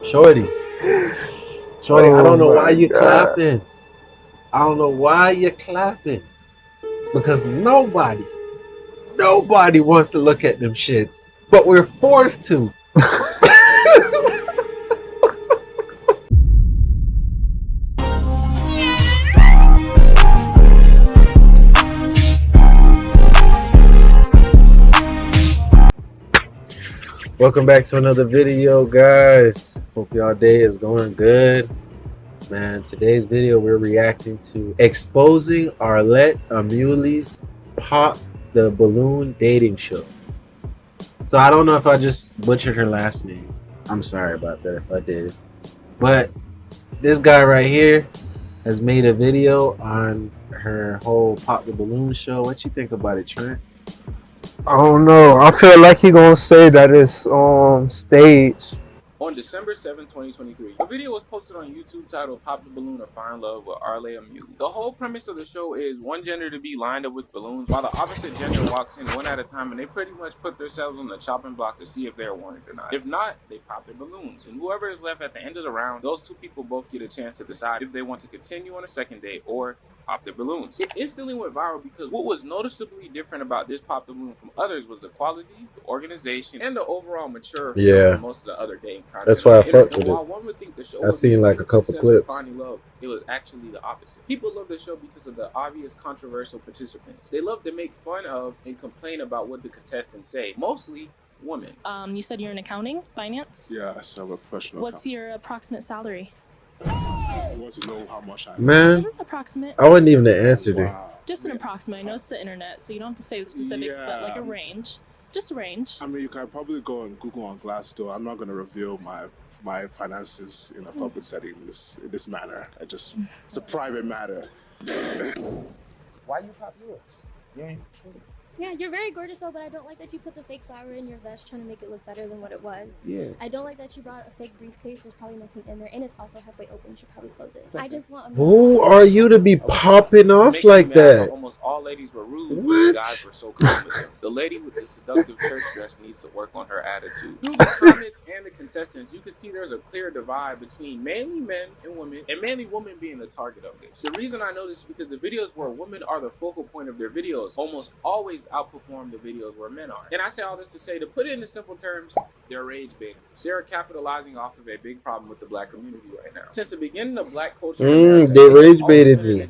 Shorty, I don't know why you God. clapping. I don't know why you're clapping. Because nobody wants to look at them shits. But we're forced to. Welcome back to another video, guys. Hope y'all day is going good. Man, today's video we're reacting to exposing Arlette Amuli's Pop the Balloon dating show. So I don't know if I just butchered her last name. I'm sorry about that if I did. But this guy right here has made a video on her whole Pop the Balloon show. What you think about it, Trent? I don't know. I feel like he gonna say that it's staged. On December 7, 2023, a video was posted on YouTube titled Pop the Balloon or Find Love with Arlette. The whole premise of the show is one gender to be lined up with balloons while the opposite gender walks in one at a time, and they pretty much put themselves on the chopping block to see if they're wanted or not. If not, they pop their balloons, and whoever is left at the end of the round, those two people both get a chance to decide if they want to continue on a second date or pop their balloons. It instantly went viral because what was noticeably different about this pop the balloon from others was the quality, the organization, and the overall mature feel from most of the other dating content. That's why I fucked with it. While one would think the show I seen like a couple clips. Finding love, it was actually the opposite. People love the show because of the obvious controversial participants. They love to make fun of and complain about what the contestants say, mostly women. You said you're in accounting, finance? Yes, I'm a professional. What's your approximate salary? You want to know how much I Man, approximate. I wasn't even the answer there. Wow. Just an approximate. I know it's the internet, so you don't have to say the specifics, but like a range. Just a range. I mean, you can probably go on Google on Glassdoor. I'm not going to reveal my finances in a public setting in this manner. It's a private matter. Why you pop yours? Yeah, you're very gorgeous though, but I don't like that you put the fake flower in your vest trying to make it look better than what it was. Yeah. I don't like that you brought a fake briefcase. There's probably nothing in there, and it's also halfway open. You should probably close it. I just want. Who are you to be popping off like that? Almost all ladies were rude. What? Guys were so calm with them. The lady with the seductive church dress needs to work on her attitude. Through the comments and the contestants, you can see there's a clear divide between manly men and women, and manly women being the target of this. The reason I know this is because the videos where women are the focal point of their videos almost always outperform the videos where men are. And I say all this to say, to put it into simple terms, they're rage baiters. They're capitalizing off of a big problem with the black community right now. Since the beginning of black culture, they rage baited me.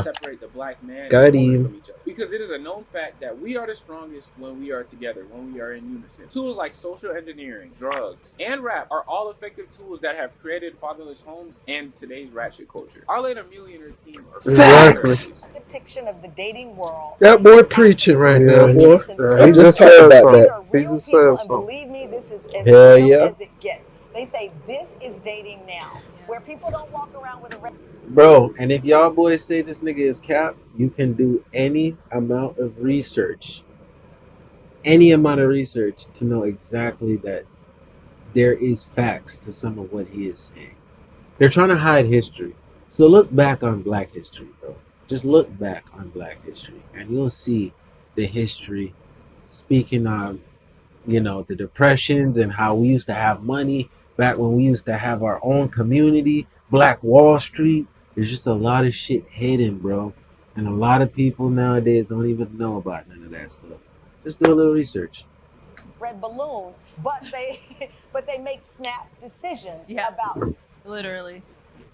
Separate the black man Got and woman him. from each other. Because it is a known fact that we are the strongest when we are together, when we are in unison. Tools like social engineering, drugs, and rap are all effective tools that have created fatherless homes and today's ratchet culture. Arlette Amelia and her team are Exactly. Depiction of the dating world. That boy preaching right now, boy. He just said something. He just said something. Believe me, this is as Hell real yeah. as it gets. They say this is dating now, where people don't walk around with a Bro, and if y'all boys say this nigga is cap, you can do any amount of research. Any amount of research to know exactly that there is facts to some of what he is saying. They're trying to hide history. So look back on black history, bro. Just look back on black history and you'll see the history speaking on, you know, the depressions and how we used to have money back when we used to have our own community, Black Wall Street. There's just a lot of shit hidden, bro. And a lot of people nowadays don't even know about none of that stuff. Just do a little research. red balloon, but they make snap decisions about literally,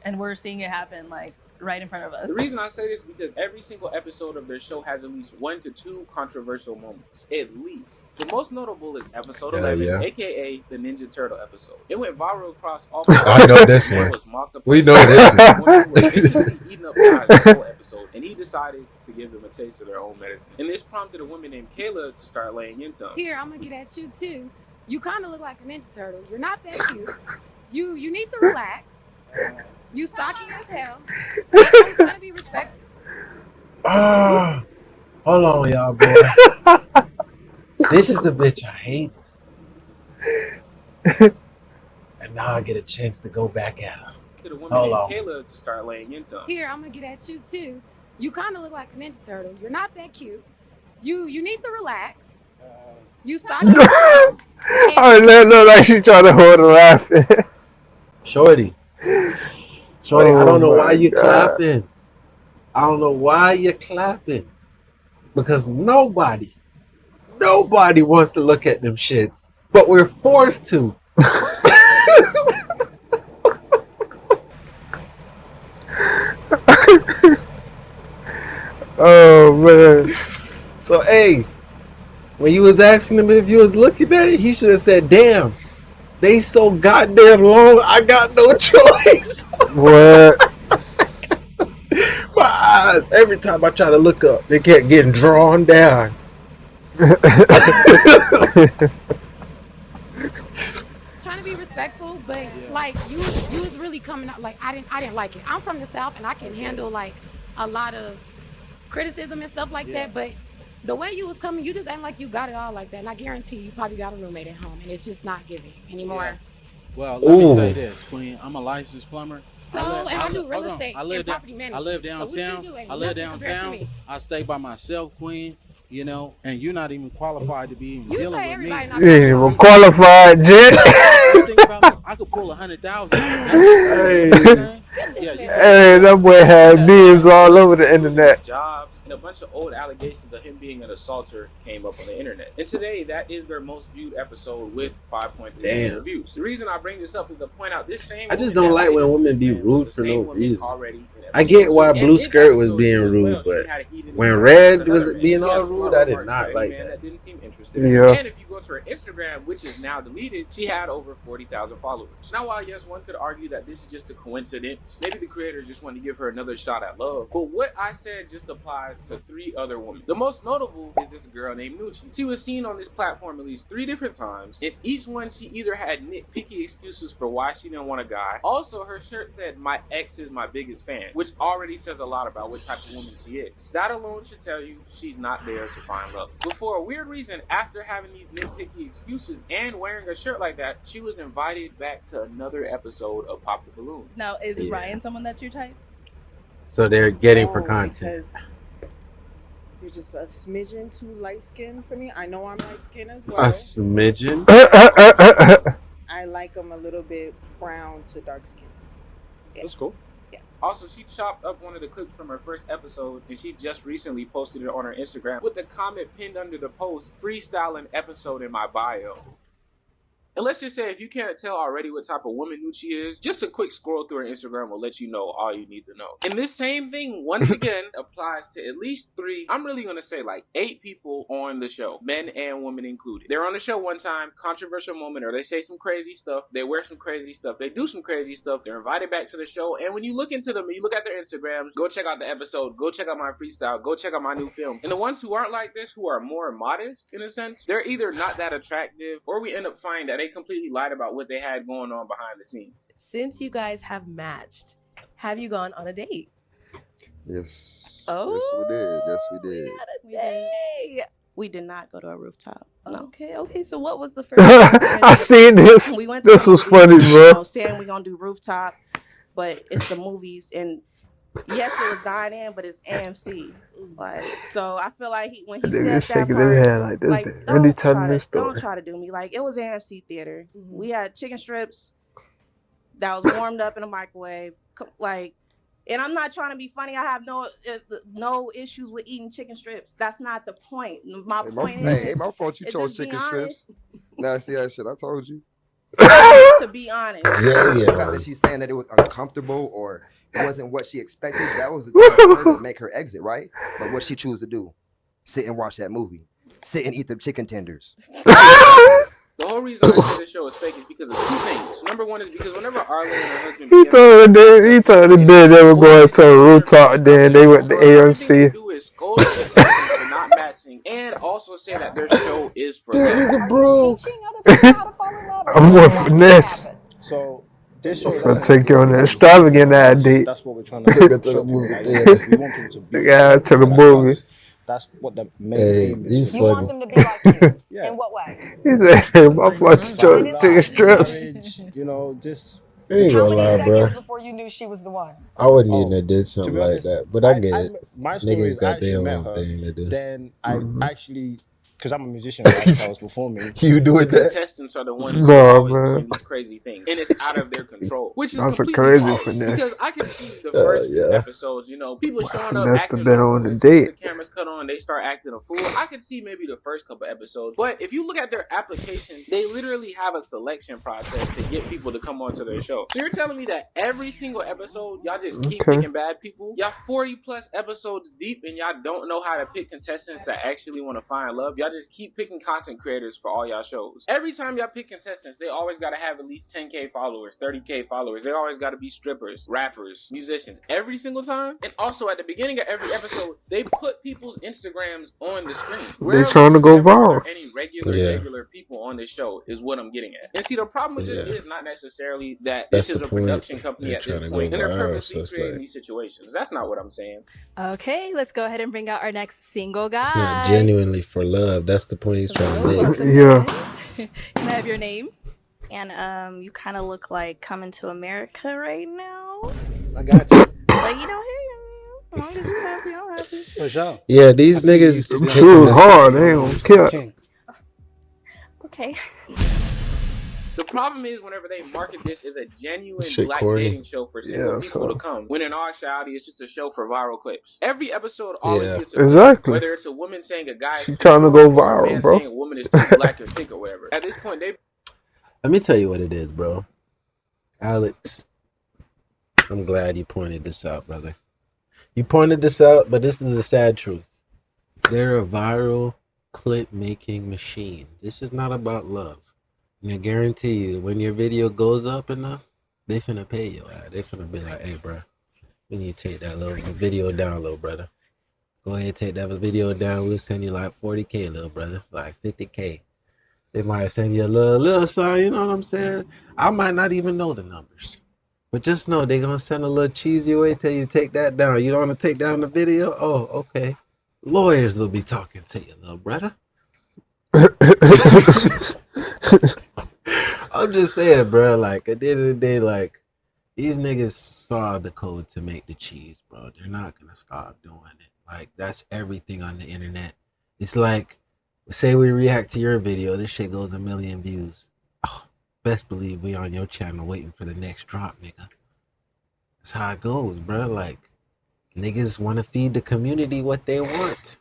and we're seeing it happen like right in front of us. The reason I say this is because every single episode of their show has at least 1 to 2 controversial moments. At least. The most notable is episode 11, aka the Ninja Turtle episode. It went viral across all I know this one. We know this one. Basically eating up the whole episode, and he decided to give them a taste of their own medicine. And this prompted a woman named Kayla to start laying into him. Here, I'm gonna get at you too. You kind of look like a Ninja Turtle. You're not that cute. You need to relax. You stocky as hell. I'm trying to be respectful. Hold on, y'all, boy. This is the bitch I hate. And now I get a chance to go back at her. A woman named Kayla to start laying into him. Here, I'm gonna get at you too. You kind of look like a Ninja Turtle. You're not that cute. You need to relax. You stocky as hell. I look like she trying to hold her laughing. Shorty, I don't know why you God. clapping. I don't know why you're clapping. Because nobody wants to look at them shits. But we're forced to. Oh man. So hey, when you was asking him if you was looking at it, he should have said, damn, they so goddamn long, I got no choice. What? My eyes, every time I try to look up, they kept getting drawn down. Trying to be respectful, but like you was really coming out like I didn't like it. I'm from the South and I can handle like a lot of criticism and stuff like that, but the way you was coming, you just ain't like you got it all like that. And I guarantee you probably got a roommate at home and it's just not giving anymore. Yeah. Well, let me say this, Queen. I'm a licensed plumber. So, I do real estate and property management. I live downtown. So what you do ain't nothing compared to me. I stay by myself, Queen. You know, and you're not even qualified to be even You dealing say with me. everybody You ain't even qualified, Jet. Think about it, I could pull 100,000. Hey. Yeah, That boy had memes all over the internet. Jobs and a bunch of old allegations of him being an assaulter came up on the internet. And today, that is their most viewed episode with 5.3 million views. The reason I bring this up is to point out this same. I just don't like when women be rude for no reason. Already I get why Blue Skirt was being rude, but when Red was being all rude, I did not like that. That didn't seem interested. Yeah. And if you go to her Instagram, which is now deleted, she had over 40,000 followers. Now, while yes, one could argue that this is just a coincidence, maybe the creators just want to give her another shot at love. But what I said just applies to 3 other women. The most notable is this girl named Nucci. She was seen on this platform at least 3 different times. In each one, she either had nitpicky excuses for why she didn't want a guy. Also, her shirt said, "My ex is my biggest fan," which already says a lot about what type of woman she is. That alone should tell you she's not there to find love. But for a weird reason, after having these nitpicky excuses and wearing a shirt like that, she was invited back to another episode of Pop the Balloon. Now, is Ryan someone that's your type? So they're getting for content. Because you're just a smidgen too light skinned for me. I know I'm light skinned as well. A smidgen? I like them a little bit brown to dark skin. Yeah. That's cool. Yeah. Also, she chopped up one of the clips from her first episode, and she just recently posted it on her Instagram with the comment pinned under the post, "Freestyling episode in my bio." And let's just say, if you can't tell already what type of woman Nucci is, just a quick scroll through her Instagram will let you know all you need to know. And this same thing, once again, applies to at least 3, I'm really going to say like 8 people on the show, men and women included. They're on the show one time, controversial moment, or they say some crazy stuff, they wear some crazy stuff, they do some crazy stuff, they're invited back to the show, and when you look into them, and you look at their Instagrams, go check out the episode, go check out my freestyle, go check out my new film. And the ones who aren't like this, who are more modest, in a sense, they're either not that attractive, or we end up finding that they completely lied about what they had going on behind the scenes. Since you guys have matched, have you gone on a date? Yes. Oh, yes, we did. Yes, we did. We did not go to a rooftop. No. Okay. So what was the first? I seen this. We went this to was movies, funny, bro. Saying we're gonna do rooftop, but it's the movies, and yes, it was dine in, but it's AMC. Like, so I feel like when he said that shaking part, his head like this. like, Really telling this story. don't try to do me. Like, it was AMC theater. We had chicken strips that was warmed up in a microwave. Like, and I'm not trying to be funny. I have no issues with eating chicken strips. That's not the point. My point is, hey, my fault you chose chicken strips. Nasty ass shit. I told you. To be honest. The fact that she's saying that it was uncomfortable or it wasn't what she expected, that was to make her exit, right? But what she chose to do, sit and watch that movie. Sit and eat the chicken tenders. The whole reason I say this show is fake is because of 2 things. Number one is because whenever Arlette and her husband He told the dude they were going to a rooftop, then they went to AMC. do is scold them for not matching and also say that their show is for them. Bro, I'm more finesse. So this show I'm gonna take you on an extravagant date. That's what we're trying to show people. We want people to be to the movies. That's what the main aim is. You want them to be like you. Yeah. In what way? He said, hey, my fuck chose chicken strips. You know, just. I ain't gonna lie, bro. Before you knew she was the one. I wouldn't even have did something like that, but I get it. My story Niggas is I got actually their met own her. thing to do. Then I actually because I'm a musician, like I was performing. You doing that? Contestants are the ones who are always doing these crazy things, and it's out of their control, which is That's a completely crazy false. finesse. Because I can see the first few Yeah. episodes, you know, people showing up Finesse the acting bet normal. on the As soon as date. the cameras cut on, they start acting a fool. I could see maybe the first couple episodes, but if you look at their applications, they literally have a selection process to get people to come onto their show. So you're telling me that every single episode, y'all just keep picking bad people? Y'all 40 plus episodes deep, and y'all don't know how to pick contestants that actually want to find love? Y'all just keep picking content creators for all y'all shows. Every time y'all pick contestants, they always got to have at least 10K followers, 30K followers. They always got to be strippers, rappers, musicians, every single time. And also at the beginning of every episode, they put people's Instagrams on the screen. They trying to go viral. Any regular people on this show is what I'm getting at. And see, the problem with this is not necessarily that That's this is the a point. production company They're at this trying to point, go and they're viral, purposely so it's creating like- these situations. That's not what I'm saying. Okay, let's go ahead and bring out our next single guy. It's not genuinely for love. That's the point he's trying to make. Yeah. Can I have your name? And you kind of look like Coming to America right now. I got you. But you know, hey, as long as you happy, I'm happy. For sure. Yeah, these niggas. Them shoes hard. They ain't gonna kill. Okay. The problem is whenever they market this as a genuine Shit black corny. dating show for single Yeah, people so- to come, when in all actuality it's just a show for viral clips. Every episode always Yeah. gets a Exactly. whether it's a woman saying a guy She is trying to too go short or a viral, man bro. saying a woman is too black or thick or whatever. At this point, they Let me tell you what it is, bro. Alex, I'm glad you pointed this out, brother. You pointed this out, but this is a sad truth. They're a viral clip making machine. This is not about love. And I guarantee you, when your video goes up enough, they finna pay you. They finna be like, hey, bro, we need to take that little video down, little brother. Go ahead, take that video down. We'll send you like 40K, little brother, like 50K. They might send you a little sign, you know what I'm saying? I might not even know the numbers. But just know they're going to send a little cheesy way till you take that down. You don't want to take down the video? Oh, okay. Lawyers will be talking to you, little brother. I'm just saying, bro, like, at the end of the day, like, these niggas saw the code to make the cheese, bro. They're not going to stop doing it. Like, that's everything on the internet. It's like, say we react to your video, this shit goes 1 million views. Oh, best believe we on your channel waiting for the next drop, nigga. That's how it goes, bro. Like, niggas want to feed the community what they want.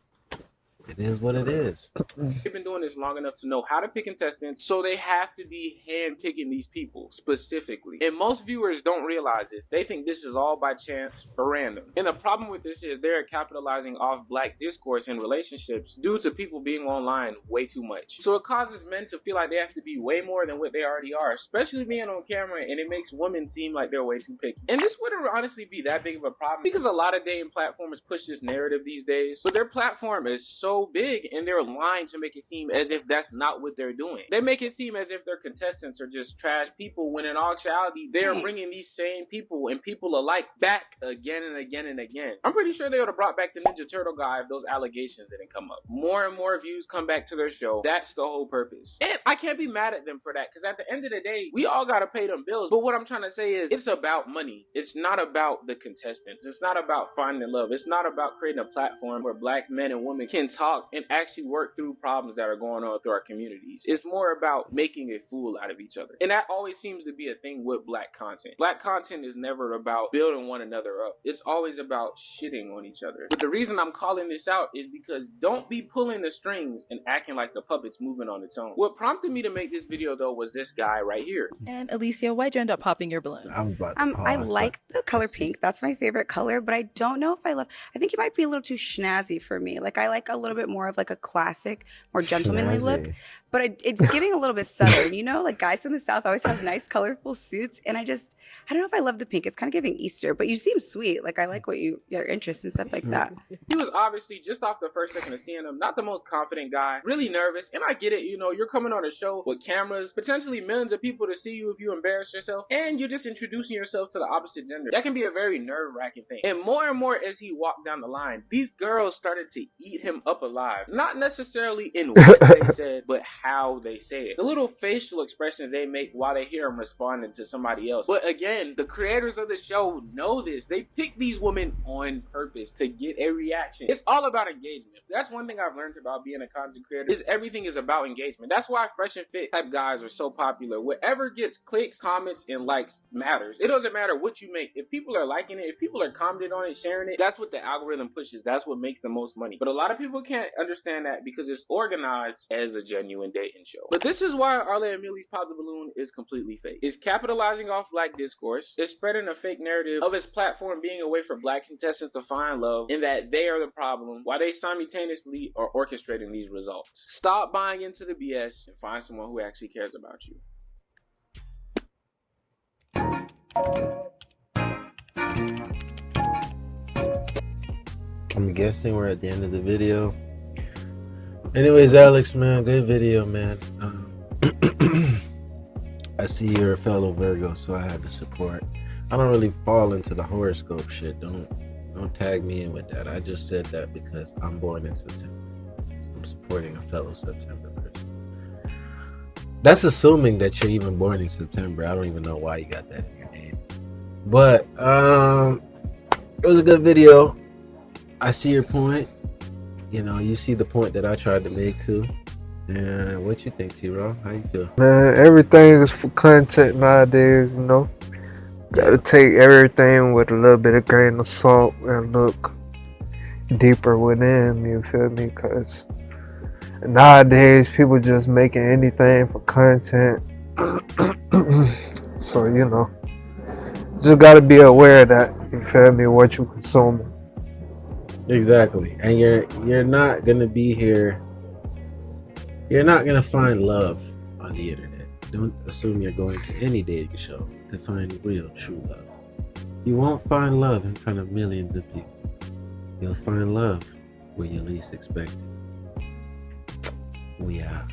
It is what it is. They've been doing this long enough to know how to pick contestants, so they have to be hand-picking these people specifically. And most viewers don't realize this. They think this is all by chance or random. And the problem with this is they're capitalizing off black discourse in relationships due to people being online way too much. So it causes men to feel like they have to be way more than what they already are, especially being on camera, and it makes women seem like they're way too picky. And this wouldn't honestly be that big of a problem because a lot of dating platforms push this narrative these days, but their platform is so big and they're lying to make it seem as if that's not what they're doing. They make it seem as if their contestants are just trash people when in actuality they're bringing these same people and people alike back again and again and again. I'm pretty sure they would have brought back the Ninja Turtle guy if those allegations didn't come up. More and more views come back to their show. That's the whole purpose. And I can't be mad at them for that because at the end of the day, we all gotta pay them bills. But what I'm trying to say is it's about money. It's not about the contestants. It's not about finding love. It's not about creating a platform where black men and women can talk and actually work through problems that are going on through our communities. It's more about making a fool out of each other. And that always seems to be a thing with black content. Black content is never about building one another up. It's always about shitting on each other. But the reason I'm calling this out is because don't be pulling the strings and acting like the puppet's moving on its own. What prompted me to make this video though was this guy right here. And Alicia, why'd you end up popping your balloon? I like the color pink. That's my favorite color, but I don't know if I love. I think you might be a little too snazzy for me. Like I like a little bit more of like a classic, more gentlemanly look. But it's giving a little bit southern. You know, like guys from the South always have nice, colorful suits, and I don't know if I love the pink. It's kind of giving Easter, but you seem sweet. Like I like your interests and stuff like that. He was obviously just off the first second of seeing him, not the most confident guy, really nervous. And I get it, you know, you're coming on a show with cameras, potentially millions of people to see you if you embarrass yourself, and you're just introducing yourself to the opposite gender. That can be a very nerve-wracking thing. And more as he walked down the line, these girls started to eat him up alive. Not necessarily in what they said, but how they say it. The little facial expressions they make while they hear them responding to somebody else. But again, the creators of the show know this. They pick these women on purpose to get a reaction. It's all about engagement. That's one thing I've learned about being a content creator, is everything is about engagement. That's why fresh and fit type guys are so popular. Whatever gets clicks, comments, and likes matters. It doesn't matter what you make. If people are liking it, if people are commenting on it, sharing it, that's what the algorithm pushes. That's what makes the most money. But a lot of people can't understand that because it's organized as a genuine dating show. But this is why Arlette Amelie's Pop the Balloon is completely fake. It's capitalizing off black discourse. It's spreading a fake narrative of its platform being a way for black contestants to find love, and that they are the problem while they simultaneously are orchestrating these results. Stop buying into the BS and find someone who actually cares about you. I'm guessing we're at the end of the video. Anyways, Alex, man, good video, man. I see you're a fellow Virgo, so I had to support. I don't really fall into the horoscope shit. Don't tag me in with that. I just said that because I'm born in September. So I'm supporting a fellow September person. That's assuming that you're even born in September. I don't even know why you got that in your name. But it was a good video. I see your point. You know, you see the point that I tried to make too. And what you think, T-Raw? How you feel? Man, everything is for content nowadays, you know. Gotta take everything with a little bit of grain of salt and look deeper within, you feel me? Because nowadays, people just making anything for content. So, you know, just gotta be aware of that, you feel me, what you consuming. Exactly. And you're not gonna be here. You're not gonna find love on the internet. Don't assume you're going to any dating show to find real, true love. You won't find love in front of millions of people. You'll find love where you least expect it. We are.